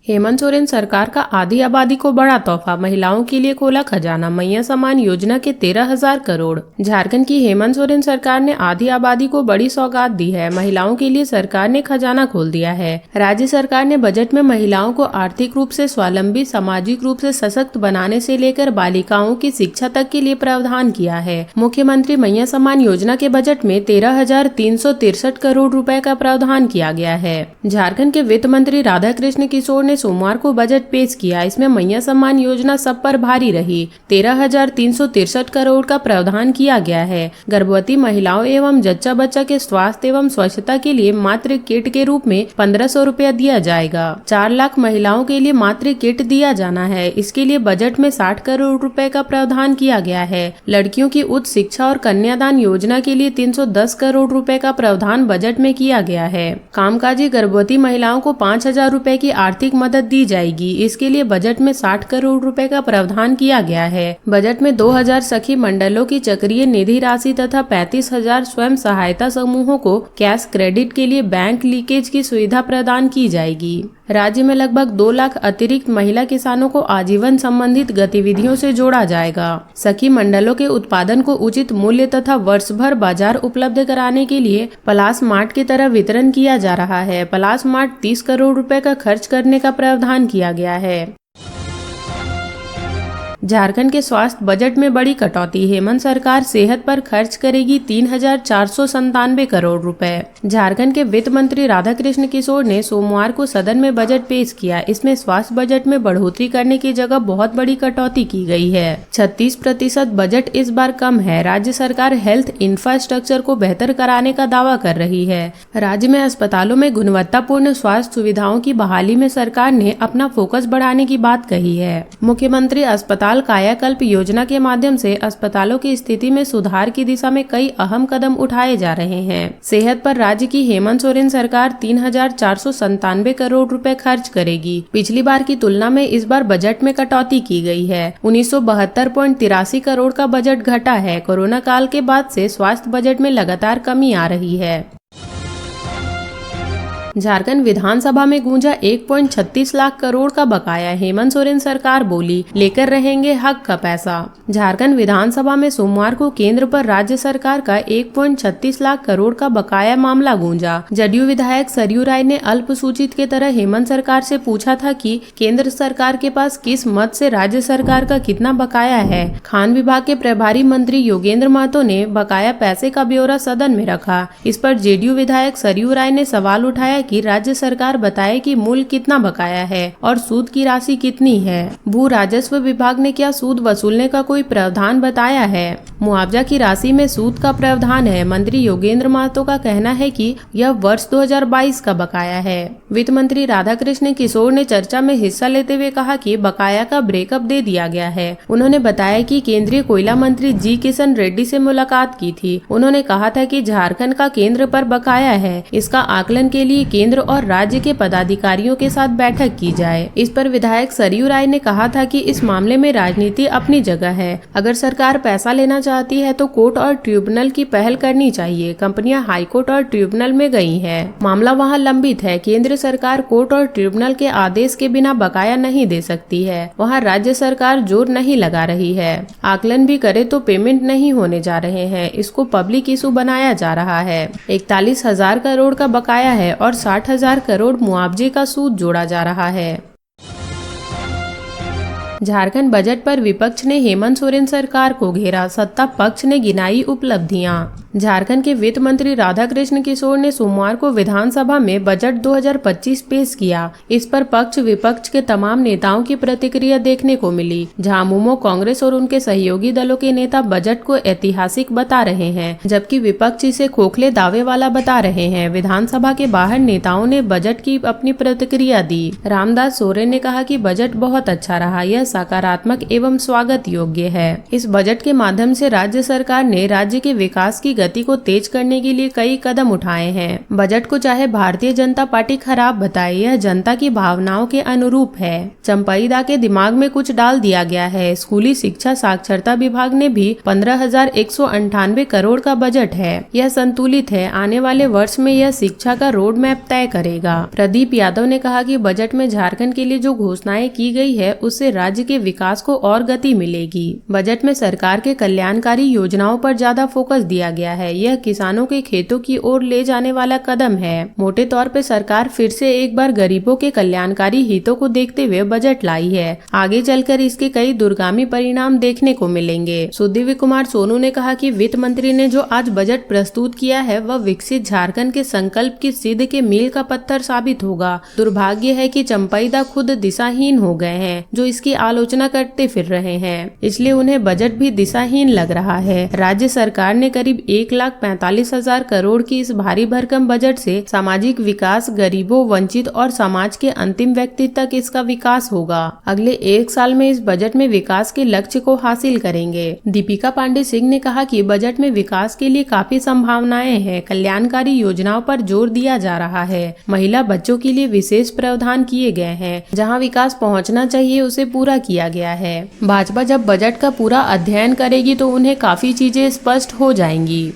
हेमंत सोरेन सरकार का आधी आबादी को बड़ा तोहफा, महिलाओं के लिए खोला खजाना, मैया सम्मान योजना के 13,000 करोड़। झारखंड की हेमंत सोरेन सरकार ने आधी आबादी को बड़ी सौगात दी है। महिलाओं के लिए सरकार ने खजाना खोल दिया है। राज्य सरकार ने बजट में महिलाओं को आर्थिक रूप से स्वावलंबी, सामाजिक रूप से सशक्त बनाने से लेकर बालिकाओं की शिक्षा तक के लिए प्रावधान किया है। मुख्यमंत्री मैया सम्मान योजना के बजट में 13,363 करोड़ रुपए का प्रावधान किया गया है। झारखंड के वित्त मंत्री राधाकृष्ण किशोर ने सोमवार को बजट पेश किया। इसमें मैया सम्मान योजना सब पर भारी रही। 13,363 करोड़ का प्रावधान किया गया है। गर्भवती महिलाओं एवं जच्चा बच्चा के स्वास्थ्य एवं स्वच्छता के लिए मातृ किट के रूप में 1,500 रुपया दिया जाएगा। 4 लाख महिलाओं के लिए मातृ किट दिया जाना है। इसके लिए बजट में 60 करोड़ रुपए का प्रावधान किया गया है। लड़कियों की उच्च शिक्षा और कन्यादान योजना के लिए 310 करोड़ रुपए का प्रावधान बजट में किया गया है। कामकाजी गर्भवती महिलाओं को 5,000 रुपए की आर्थिक मदद दी जाएगी। इसके लिए बजट में 60 करोड़ रुपए का प्रावधान किया गया है। बजट में 2,000 सखी मंडलों की चक्रीय निधि राशि तथा 35,000 स्वयं सहायता समूहों को कैश क्रेडिट के लिए बैंक लीकेज की सुविधा प्रदान की जाएगी। राज्य में लगभग 2 लाख अतिरिक्त महिला किसानों को आजीवन संबंधित गतिविधियों से जोड़ा जाएगा। सखी मंडलों के उत्पादन को उचित मूल्य तथा वर्ष भर बाजार उपलब्ध कराने के लिए पलास मार्ट की तरह वितरण किया जा रहा है। पलास मार्ट 30 करोड़ रुपए का खर्च करने का प्रावधान किया गया है। झारखंड के स्वास्थ्य बजट में बड़ी कटौती। हेमंत सरकार सेहत पर खर्च करेगी 3,497 करोड़ रुपए। झारखंड के वित्त मंत्री राधाकृष्ण किशोर ने सोमवार को सदन में बजट पेश किया। इसमें स्वास्थ्य बजट में बढ़ोतरी करने की जगह बहुत बड़ी कटौती की गई है। 36% बजट इस बार कम है। राज्य सरकार हेल्थ इंफ्रास्ट्रक्चर को बेहतर कराने का दावा कर रही है। राज्य में अस्पतालों में गुणवत्तापूर्ण स्वास्थ्य सुविधाओं की बहाली में सरकार ने अपना फोकस बढ़ाने की बात कही है। मुख्यमंत्री अस्पताल कायाकल्प योजना के माध्यम से अस्पतालों की स्थिति में सुधार की दिशा में कई अहम कदम उठाए जा रहे हैं। सेहत पर राज्य की हेमंत सोरेन सरकार 3,497 करोड़ रुपए खर्च करेगी। पिछली बार की तुलना में इस बार बजट में कटौती की गई है। 1972.83 करोड़ का बजट घटा है। कोरोना काल के बाद से स्वास्थ्य बजट में लगातार कमी आ रही है। झारखंड विधानसभा में गूंजा 1.36 लाख करोड़ का बकाया। हेमंत सोरेन सरकार बोली, लेकर रहेंगे हक का पैसा। झारखंड विधानसभा में सोमवार को केंद्र पर राज्य सरकार का 1.36 लाख करोड़ का बकाया मामला गूंजा। जदयू विधायक सरयू राय ने अल्पसूचित के तरह हेमंत सरकार से पूछा था कि केंद्र सरकार के पास किस मद से राज्य सरकार का कितना बकाया है। खान विभाग के प्रभारी मंत्री योगेंद्र महतो ने बकाया पैसे का ब्यौरा सदन में रखा। इस पर जेडीयू विधायक सरयू राय ने सवाल उठाया कि राज्य सरकार बताए कि मूल्य कितना बकाया है और सूद की राशि कितनी है। भू राजस्व विभाग ने क्या सूद वसूलने का कोई प्रावधान बताया है। मुआवजा की राशि में सूद का प्रावधान है। मंत्री योगेंद्र महतो का कहना है कि यह वर्ष 2022 का बकाया है। वित्त मंत्री राधाकृष्ण किशोर ने चर्चा में हिस्सा लेते हुए कहा कि बकाया का ब्रेकअप दे दिया गया है। उन्होंने बताया कि केंद्रीय कोयला मंत्री जी किशन रेड्डी से मुलाकात की थी। उन्होंने कहा था कि झारखंड का केंद्र पर बकाया है। इसका आकलन के लिए केंद्र और राज्य के पदाधिकारियों के साथ बैठक की जाए। इस पर विधायक सरयू राय ने कहा था कि इस मामले में राजनीति अपनी जगह है। अगर सरकार पैसा लेना चाहती है तो कोर्ट और ट्रिब्यूनल की पहल करनी चाहिए। कंपनियां हाईकोर्ट और ट्रिब्यूनल में गई हैं। मामला वहां लंबित है। केंद्र सरकार कोर्ट और ट्रिब्यूनल के आदेश के बिना बकाया नहीं दे सकती है। वहां राज्य सरकार जोर नहीं लगा रही है। आकलन भी करे तो पेमेंट नहीं होने जा रहे हैं। इसको पब्लिक इशू बनाया जा रहा है। 41,000 करोड़ का बकाया है और 60,000 करोड़ मुआवजे का सूद जोड़ा जा रहा है। झारखंड बजट पर विपक्ष ने हेमंत सोरेन सरकार को घेरा। सत्ता पक्ष ने गिनाई उपलब्धियां। झारखंड के वित्त मंत्री राधाकृष्ण किशोर ने सोमवार को विधानसभा में बजट 2025 पेश किया। इस पर पक्ष विपक्ष के तमाम नेताओं की प्रतिक्रिया देखने को मिली। झामुमो, कांग्रेस और उनके सहयोगी दलों के नेता बजट को ऐतिहासिक बता रहे हैं, जबकि विपक्ष इसे खोखले दावे वाला बता रहे हैं। विधानसभा के बाहर नेताओं ने बजट की अपनी प्रतिक्रिया दी। रामदास सोरेन ने कहा कि बजट बहुत अच्छा रहा। यह सकारात्मक एवं स्वागत योग्य है। इस बजट के माध्यम से राज्य सरकार ने राज्य के विकास की गति को तेज करने के लिए कई कदम उठाए हैं। बजट को चाहे भारतीय जनता पार्टी खराब बताए, यह जनता की भावनाओं के अनुरूप है। चंपईदा के दिमाग में कुछ डाल दिया गया है। स्कूली शिक्षा साक्षरता विभाग ने भी 15,198 करोड़ का बजट है। यह संतुलित है। आने वाले वर्ष में यह शिक्षा का रोड मैप तय करेगा। प्रदीप यादव ने कहा कि बजट में झारखंड के लिए जो घोषणाएं की गई है उससे राज्य के विकास को और गति मिलेगी। बजट में सरकार के कल्याणकारी योजनाओं पर ज्यादा फोकस दिया गया है। यह किसानों के खेतों की ओर ले जाने वाला कदम है। मोटे तौर पे सरकार फिर से एक बार गरीबों के कल्याणकारी हितों को देखते हुए बजट लाई है। आगे चलकर इसके कई दूरगामी परिणाम देखने को मिलेंगे। सुदीव्य कुमार सोनू ने कहा कि वित्त मंत्री ने जो आज बजट प्रस्तुत किया है वह विकसित झारखंड के संकल्प की सिद्ध के मील का पत्थर साबित होगा। दुर्भाग्य है कि चंपईदा खुद दिशाहीन हो गए हैं, जो इसकी आलोचना करते फिर रहे हैं, इसलिए उन्हें बजट भी दिशाहीन लग रहा है। राज्य सरकार ने करीब 1,45,000 करोड़ की इस भारी भरकम बजट से सामाजिक विकास, गरीबों, वंचित और समाज के अंतिम व्यक्ति तक इसका विकास होगा। अगले 1 साल में इस बजट में विकास के लक्ष्य को हासिल करेंगे। दीपिका पांडे सिंह ने कहा कि बजट में विकास के लिए काफी संभावनाएं हैं। कल्याणकारी योजनाओं पर जोर दिया जा रहा है। महिला बच्चों के लिए विशेष प्रावधान किए गए हैं। जहां विकास पहुंचना चाहिए उसे पूरा किया गया है। भाजपा जब बजट का पूरा अध्ययन करेगी तो उन्हें काफी चीजें स्पष्ट हो जाएंगी।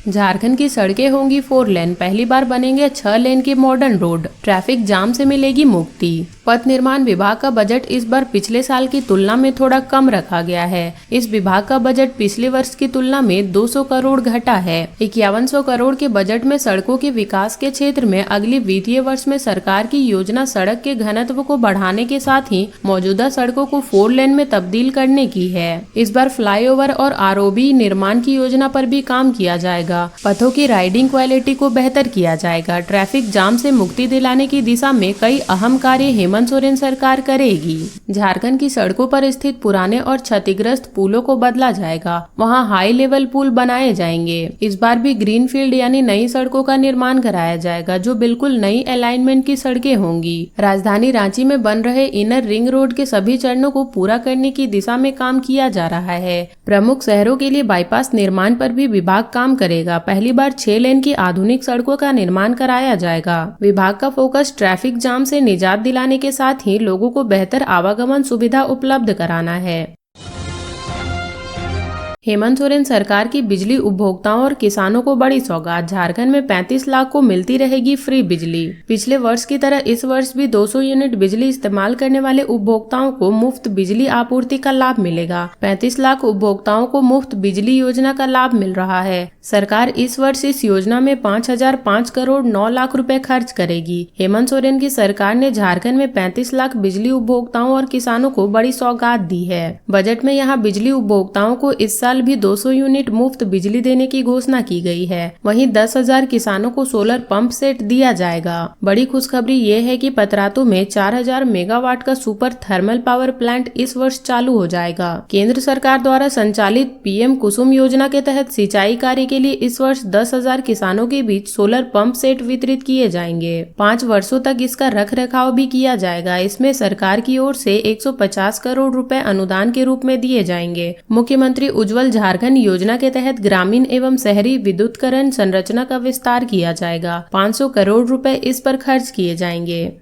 झारखंड की सड़कें होंगी 4 लेन, पहली बार बनेंगे 6 लेन के मॉडर्न रोड, ट्रैफिक जाम से मिलेगी मुक्ति। पथ निर्माण विभाग का बजट इस बार पिछले साल की तुलना में थोड़ा कम रखा गया है। इस विभाग का बजट पिछले वर्ष की तुलना में 200 करोड़ घटा है। 5100 करोड़ के बजट में सड़कों के विकास के क्षेत्र में अगले वित्तीय वर्ष में सरकार की योजना सड़क के घनत्व को बढ़ाने के साथ ही मौजूदा सड़कों को 4 लेन में तब्दील करने की है। इस बार फ्लाईओवर और आरओबी निर्माण की योजना पर भी काम किया जाएगा। पथों की राइडिंग क्वालिटी को बेहतर किया जाएगा। ट्रैफिक जाम से मुक्ति दिलाने की दिशा में कई अहम कार्य हेमंत सोरेन सरकार करेगी। झारखंड की सड़कों पर स्थित पुराने और क्षतिग्रस्त पुलों को बदला जाएगा। वहां हाई लेवल पुल बनाए जाएंगे। इस बार भी ग्रीन फील्ड यानी नई सड़कों का निर्माण कराया जाएगा, जो बिल्कुल नई अलाइनमेंट की सड़कें होंगी। राजधानी रांची में बन रहे इनर रिंग रोड के सभी चरणों को पूरा करने की दिशा में काम किया जा रहा है। प्रमुख शहरों के लिए बाईपास निर्माण पर भी विभाग काम करेगा। पहली बार 6 लेन की आधुनिक सड़कों का निर्माण कराया जाएगा। विभाग का फोकस ट्रैफिक जाम से निजात दिलाने के साथ ही लोगों को बेहतर आवागमन सुविधा उपलब्ध कराना है। हेमंत सोरेन सरकार की बिजली उपभोक्ताओं और किसानों को बड़ी सौगात। झारखंड में 35 लाख को मिलती रहेगी फ्री बिजली। पिछले वर्ष की तरह इस वर्ष भी 200 यूनिट बिजली इस्तेमाल करने वाले उपभोक्ताओं को मुफ्त बिजली आपूर्ति का लाभ मिलेगा। 35 लाख उपभोक्ताओं को मुफ्त बिजली योजना का लाभ मिल रहा है। सरकार इस वर्ष इस योजना में 5,005 करोड़ 9 लाख रुपए खर्च करेगी। हेमंत सोरेन की सरकार ने झारखंड में 35 लाख बिजली उपभोक्ताओं और किसानों को बड़ी सौगात दी है। बजट में यहाँ बिजली उपभोक्ताओं को इस साल भी 200 यूनिट मुफ्त बिजली देने की घोषणा की गई है। वहीं 10,000 किसानों को सोलर पंप सेट दिया जाएगा। बड़ी खुशखबरी ये है कि पतरातू में 4,000 मेगावाट का सुपर थर्मल पावर प्लांट इस वर्ष चालू हो जाएगा। केंद्र सरकार द्वारा संचालित पीएम कुसुम योजना के तहत सिंचाई कार्य के लिए इस वर्ष 10,000 किसानों के बीच सोलर पंप सेट वितरित किए जाएंगे। 5 वर्षों तक इसका रख रखाव भी किया जाएगा। इसमें सरकार की ओर से 150 करोड़ रुपए अनुदान के रूप में दिए जाएंगे। मुख्यमंत्री उज्ज्वल झारखंड योजना के तहत ग्रामीण एवं शहरी विद्युतीकरण संरचना का विस्तार किया जाएगा। 500 करोड़ रुपए इस पर खर्च किए जाएंगे।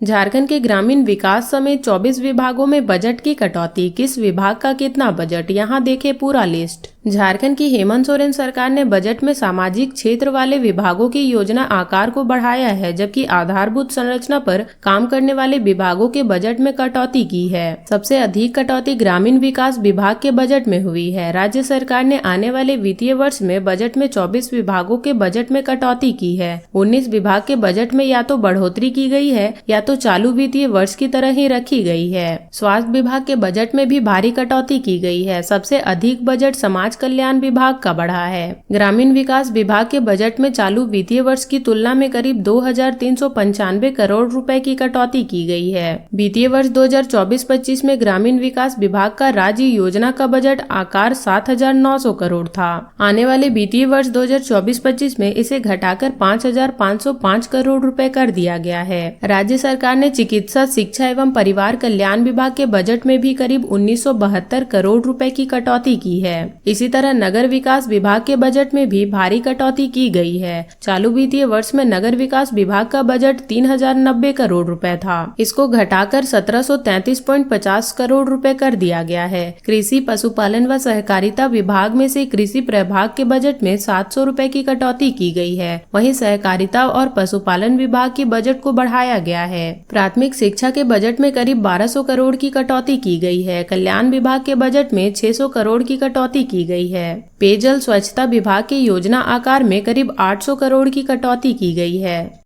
झारखंड के ग्रामीण विकास समेत 24 विभागों में बजट की कटौती। किस विभाग का कितना बजट, यहाँ देखें पूरा लिस्ट। झारखंड की हेमंत सोरेन सरकार ने बजट में सामाजिक क्षेत्र वाले विभागों की योजना आकार को बढ़ाया है, जबकि आधारभूत संरचना पर काम करने वाले विभागों के बजट में कटौती की है। सबसे अधिक कटौती ग्रामीण विकास विभाग के बजट में हुई है। राज्य सरकार ने आने वाले वित्तीय वर्ष में बजट में 24 विभागों के बजट में कटौती की है। 19 विभाग के बजट में या तो बढ़ोतरी की गई है या तो चालू वित्तीय वर्ष की तरह ही रखी गई है। स्वास्थ्य विभाग के बजट में भी भारी कटौती की गई है। सबसे अधिक बजट समाज समाज कल्याण विभाग का बढ़ा है। ग्रामीण विकास विभाग के बजट में चालू वित्तीय वर्ष की तुलना में करीब 2395 करोड़ रुपए की कटौती की गई है। वित्तीय वर्ष 2024-25 में ग्रामीण विकास विभाग का राज्य योजना का बजट आकार 7,900 करोड़ था। आने वाले वित्तीय वर्ष 2024-25 में इसे घटाकर 5,505 करोड़ रुपए कर दिया गया है। राज्य सरकार ने चिकित्सा, शिक्षा एवं परिवार कल्याण विभाग के बजट में भी करीब 1972 करोड़ रुपए की कटौती की है। इसी तरह नगर विकास विभाग के बजट में भी भारी कटौती की गई है। चालू वित्तीय वर्ष में नगर विकास विभाग का बजट 3,090 करोड़ रुपए था। इसको घटाकर 1,733.50 करोड़ रुपए कर दिया गया है। कृषि, पशुपालन व सहकारिता विभाग में से कृषि प्रभाग के बजट में 700 रुपए की कटौती की गई है। वहीं सहकारिता और पशुपालन विभाग के बजट को बढ़ाया गया है। प्राथमिक शिक्षा के बजट में करीब 1200 करोड़ की कटौती की गई है। कल्याण विभाग के बजट में 600 करोड़ की कटौती की गई है। पेयजल स्वच्छता विभाग के योजना आकार में करीब 800 करोड़ की कटौती की गई है।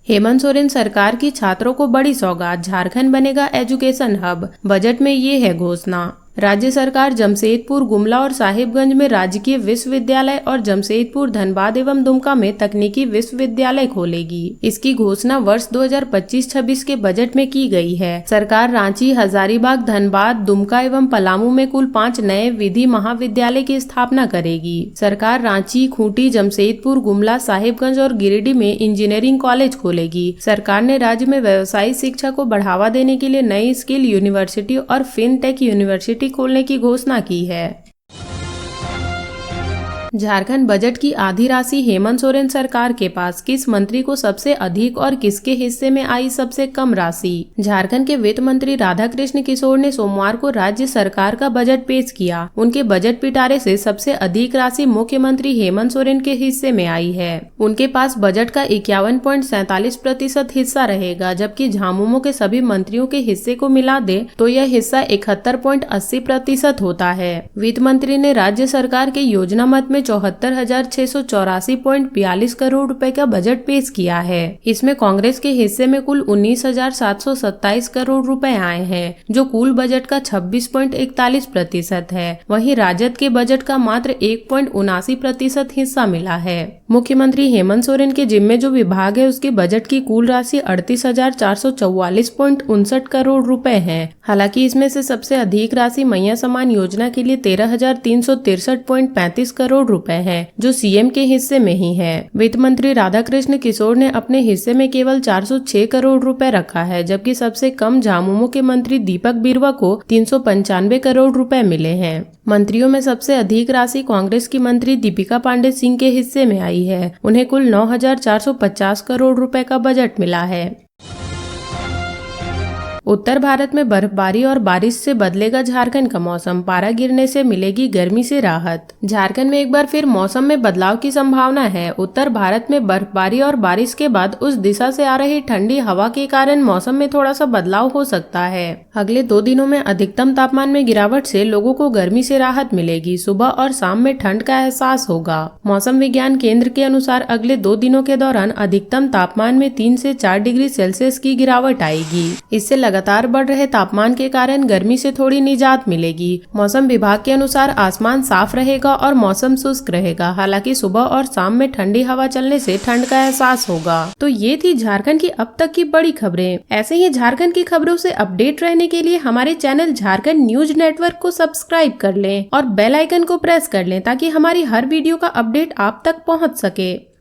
हेमंत सोरेन सरकार की छात्रों को बड़ी सौगात, झारखंड बनेगा एजुकेशन हब। बजट में ये है घोषणा। राज्य सरकार जमशेदपुर, गुमला और साहिबगंज में राजकीय विश्वविद्यालय और जमशेदपुर, धनबाद एवं दुमका में तकनीकी विश्वविद्यालय खोलेगी। इसकी घोषणा वर्ष 2025-26 के बजट में की गई है। सरकार रांची, हजारीबाग, धनबाद, दुमका एवं पलामू में कुल 5 नए विधि महाविद्यालय की स्थापना करेगी। सरकार रांची, खूंटी, जमशेदपुर, गुमला, साहिबगंज और गिरिडीह में इंजीनियरिंग कॉलेज खोलेगी। सरकार ने राज्य में व्यवसायिक शिक्षा को बढ़ावा देने के लिए नई स्किल यूनिवर्सिटी और फिनटेक यूनिवर्सिटी खोलने की घोषणा की है। झारखंड बजट की आधी राशि हेमंत सोरेन सरकार के पास, किस मंत्री को सबसे अधिक और किसके हिस्से में आई सबसे कम राशि? झारखंड के वित्त मंत्री राधाकृष्ण किशोर ने सोमवार को राज्य सरकार का बजट पेश किया। उनके बजट पिटारे से सबसे अधिक राशि मुख्यमंत्री हेमंत सोरेन के हिस्से में आई है। उनके पास बजट का 51.47% हिस्सा रहेगा, जबकि झामुमो के सभी मंत्रियों के हिस्से को मिला दे तो यह हिस्सा 71.80% होता है। वित्त मंत्री ने राज्य सरकार के योजना मत में 74,684.42 करोड़ रुपए का बजट पेश किया है। इसमें कांग्रेस के हिस्से में कुल 19,727 करोड़ रुपए आए हैं, जो कुल बजट का 26.41% है। वहीं राजद के बजट का मात्र 1.79% हिस्सा मिला है। मुख्यमंत्री हेमंत सोरेन के जिम्मे जो विभाग है, उसके बजट की कुल राशि 38,444.59 करोड़ रुपए है। हालांकि इसमें से सबसे अधिक राशि मैया समान योजना के लिए 13,363.35 करोड़ रुपए है, जो सीएम के हिस्से में ही है। वित्त मंत्री राधाकृष्ण किशोर ने अपने हिस्से में केवल 406 करोड़ रुपए रखा है, जबकि सबसे कम झामुमो के मंत्री दीपक बिरुवा को 395 करोड़ रुपए मिले हैं। मंत्रियों में सबसे अधिक राशि कांग्रेस की मंत्री दीपिका पांडे सिंह के हिस्से में आई है। उन्हें कुल 9,450 करोड़ रुपए का बजट मिला है। उत्तर भारत में बर्फबारी और बारिश से बदलेगा झारखंड का मौसम, पारा गिरने से मिलेगी गर्मी से राहत। झारखंड में एक बार फिर मौसम में बदलाव की संभावना है। उत्तर भारत में बर्फबारी और बारिश के बाद उस दिशा से आ रही ठंडी हवा के कारण मौसम में थोड़ा सा बदलाव हो सकता है। अगले 2 दिनों में अधिकतम तापमान में गिरावट से लोगों को गर्मी से राहत मिलेगी। सुबह और शाम में ठंड का एहसास होगा। मौसम विज्ञान केंद्र के अनुसार अगले 2 दिनों के दौरान अधिकतम तापमान में 3 से 4 डिग्री सेल्सियस की गिरावट आएगी। इससे लगातार बढ़ रहे तापमान के कारण गर्मी से थोड़ी निजात मिलेगी। मौसम विभाग के अनुसार आसमान साफ रहेगा और मौसम शुष्क रहेगा। हालांकि सुबह और शाम में ठंडी हवा चलने से ठंड का एहसास होगा। तो ये थी झारखंड की अब तक की बड़ी खबरें। ऐसे ही झारखंड की खबरों से अपडेट रहने के लिए हमारे चैनल झारखंड न्यूज नेटवर्क को सब्सक्राइब कर लें और बेल आइकन को प्रेस कर लें, ताकि हमारी हर वीडियो का अपडेट आप तक पहुंच सके।